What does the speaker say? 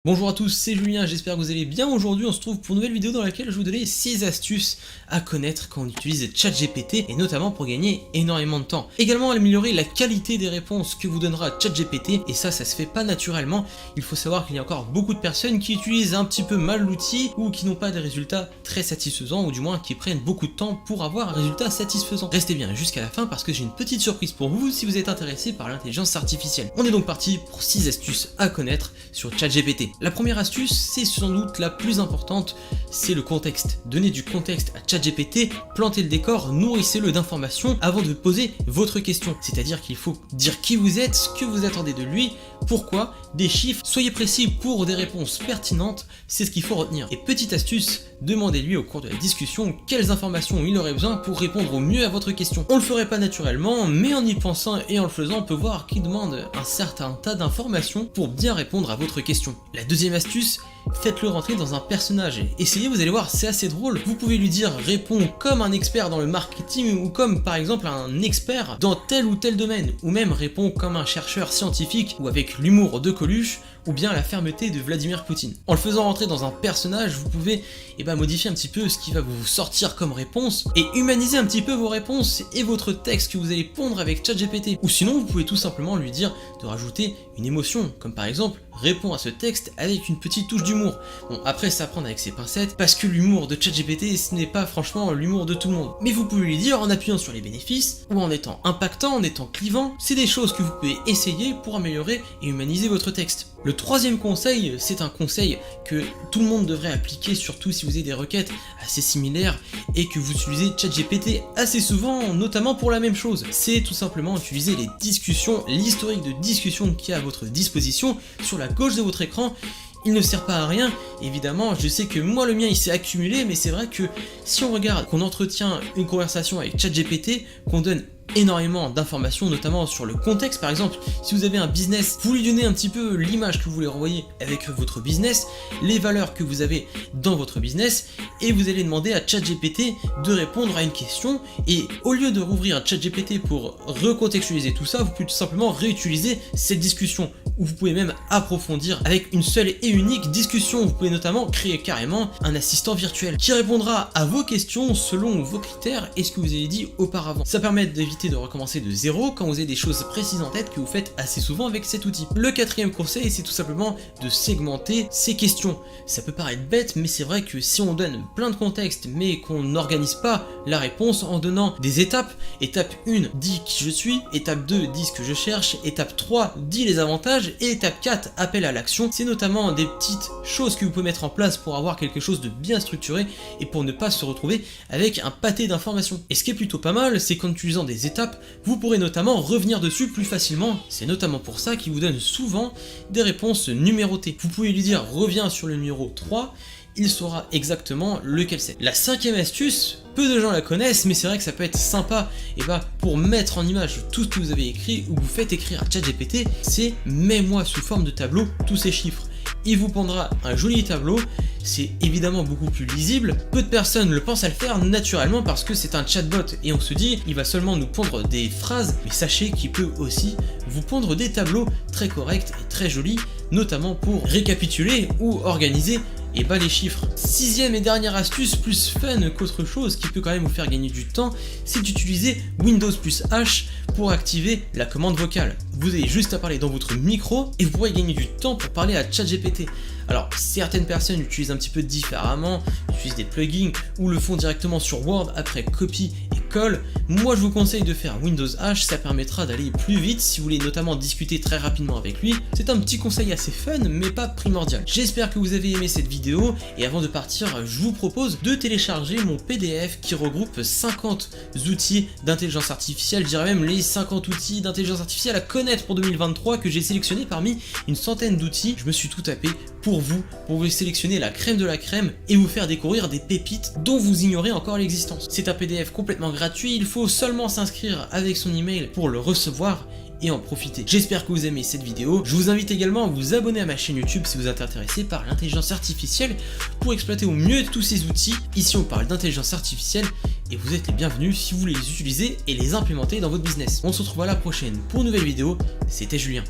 Bonjour à tous, c'est Julien, j'espère que vous allez bien. Aujourd'hui on se trouve pour une nouvelle vidéo dans laquelle je vais vous donner 6 astuces à connaître quand on utilise ChatGPT et notamment pour gagner énormément de temps. Également améliorer la qualité des réponses que vous donnera ChatGPT et ça se fait pas naturellement. Il faut savoir qu'il y a encore beaucoup de personnes qui utilisent un petit peu mal l'outil ou qui n'ont pas des résultats très satisfaisants ou du moins qui prennent beaucoup de temps pour avoir un résultat satisfaisant. Restez bien jusqu'à la fin parce que j'ai une petite surprise pour vous si vous êtes intéressé par l'intelligence artificielle. On est donc parti pour 6 astuces à connaître sur ChatGPT. La première astuce, c'est sans doute la plus importante, c'est le contexte. Donnez du contexte à ChatGPT, plantez le décor, nourrissez-le d'informations avant de poser votre question. C'est-à-dire qu'il faut dire qui vous êtes, ce que vous attendez de lui, pourquoi, des chiffres, soyez précis pour des réponses pertinentes, c'est ce qu'il faut retenir. Et petite astuce, demandez-lui au cours de la discussion quelles informations il aurait besoin pour répondre au mieux à votre question. On le ferait pas naturellement, mais en y pensant et en le faisant, on peut voir qu'il demande un certain tas d'informations pour bien répondre à votre question. La deuxième astuce, faites-le rentrer dans un personnage. Essayez, vous allez voir, c'est assez drôle. Vous pouvez lui dire réponds comme un expert dans le marketing ou comme par exemple un expert dans tel ou tel domaine, ou même réponds comme un chercheur scientifique ou avec l'humour de Coluche ou bien la fermeté de Vladimir Poutine. En le faisant rentrer dans un personnage, vous pouvez modifier un petit peu ce qui va vous sortir comme réponse et humaniser un petit peu vos réponses et votre texte que vous allez pondre avec ChatGPT. Ou sinon, vous pouvez tout simplement lui dire de rajouter une émotion, comme par exemple réponds à ce texte avec une petite touche d'humour. Bon, après c'est à prendre avec ses pincettes, parce que l'humour de ChatGPT ce n'est pas franchement l'humour de tout le monde. Mais vous pouvez lui dire en appuyant sur les bénéfices, ou en étant impactant, en étant clivant, c'est des choses que vous pouvez essayer pour améliorer et humaniser votre texte. Le troisième conseil, c'est un conseil que tout le monde devrait appliquer, surtout si vous avez des requêtes assez similaires et que vous utilisez ChatGPT assez souvent, notamment pour la même chose. C'est tout simplement utiliser les discussions, l'historique de discussion qui est à votre disposition sur la gauche de votre écran. Il ne sert pas à rien, évidemment, je sais que moi le mien il s'est accumulé, mais c'est vrai que si on regarde qu'on entretient une conversation avec ChatGPT, qu'on donne énormément d'informations, notamment sur le contexte. Par exemple, si vous avez un business, vous lui donnez un petit peu l'image que vous voulez renvoyer avec votre business, les valeurs que vous avez dans votre business, et vous allez demander à ChatGPT de répondre à une question, et au lieu de rouvrir ChatGPT pour recontextualiser tout ça, vous pouvez tout simplement réutiliser cette discussion, où vous pouvez même approfondir avec une seule et unique discussion. Vous pouvez notamment créer carrément un assistant virtuel qui répondra à vos questions selon vos critères et ce que vous avez dit auparavant. Ça permet d'éviter de recommencer de zéro quand vous avez des choses précises en tête que vous faites assez souvent avec cet outil. Le quatrième conseil, c'est tout simplement de segmenter ces questions. Ça peut paraître bête, mais c'est vrai que si on donne plein de contexte mais qu'on n'organise pas la réponse en donnant des étapes, étape 1, dis qui je suis, étape 2, dis ce que je cherche, étape 3, dis les avantages, et étape 4, appel à l'action. C'est notamment des petites choses que vous pouvez mettre en place pour avoir quelque chose de bien structuré et pour ne pas se retrouver avec un pâté d'informations. Et ce qui est plutôt pas mal, c'est qu'en utilisant des étapes, vous pourrez notamment revenir dessus plus facilement. C'est notamment pour ça qu'il vous donne souvent des réponses numérotées. Vous pouvez lui dire reviens sur le numéro 3, il saura exactement lequel c'est. La cinquième astuce, peu de gens la connaissent, mais c'est vrai que ça peut être sympa pour mettre en image tout ce que vous avez écrit ou vous faites écrire à ChatGPT, c'est mets-moi sous forme de tableau tous ces chiffres. Il vous pondra un joli tableau, c'est évidemment beaucoup plus lisible. Peu de personnes le pensent à le faire naturellement parce que c'est un chatbot et on se dit il va seulement nous pondre des phrases, mais sachez qu'il peut aussi vous pondre des tableaux très corrects et très jolis, notamment pour récapituler ou organiser les chiffres. Sixième et dernière astuce, plus fun qu'autre chose, qui peut quand même vous faire gagner du temps, c'est d'utiliser Windows plus H pour activer la commande vocale. Vous avez juste à parler dans votre micro et vous pourrez gagner du temps pour parler à ChatGPT. Alors certaines personnes utilisent un petit peu différemment, utilisent des plugins ou le font directement sur Word après copie et colle. Moi je vous conseille de faire Windows H, ça permettra d'aller plus vite si vous voulez notamment discuter très rapidement avec lui. C'est un petit conseil assez fun mais pas primordial. J'espère que vous avez aimé cette vidéo et avant de partir je vous propose de télécharger mon PDF qui regroupe 50 outils d'intelligence artificielle, je dirais même les 50 outils d'intelligence artificielle à connaître pour 2023 que j'ai sélectionné parmi une centaine d'outils. Je me suis tout tapé pour vous sélectionner la crème de la crème et vous faire découvrir des pépites dont vous ignorez encore l'existence. C'est un PDF complètement gratuit, il faut seulement s'inscrire avec son email pour le recevoir et en profiter. J'espère que vous aimez cette vidéo. Je vous invite également à vous abonner à ma chaîne YouTube si vous êtes intéressé par l'intelligence artificielle pour exploiter au mieux tous ces outils. Ici on parle d'intelligence artificielle et vous êtes les bienvenus si vous voulez les utiliser et les implémenter dans votre business. On se retrouve à la prochaine pour une nouvelle vidéo. C'était Julien.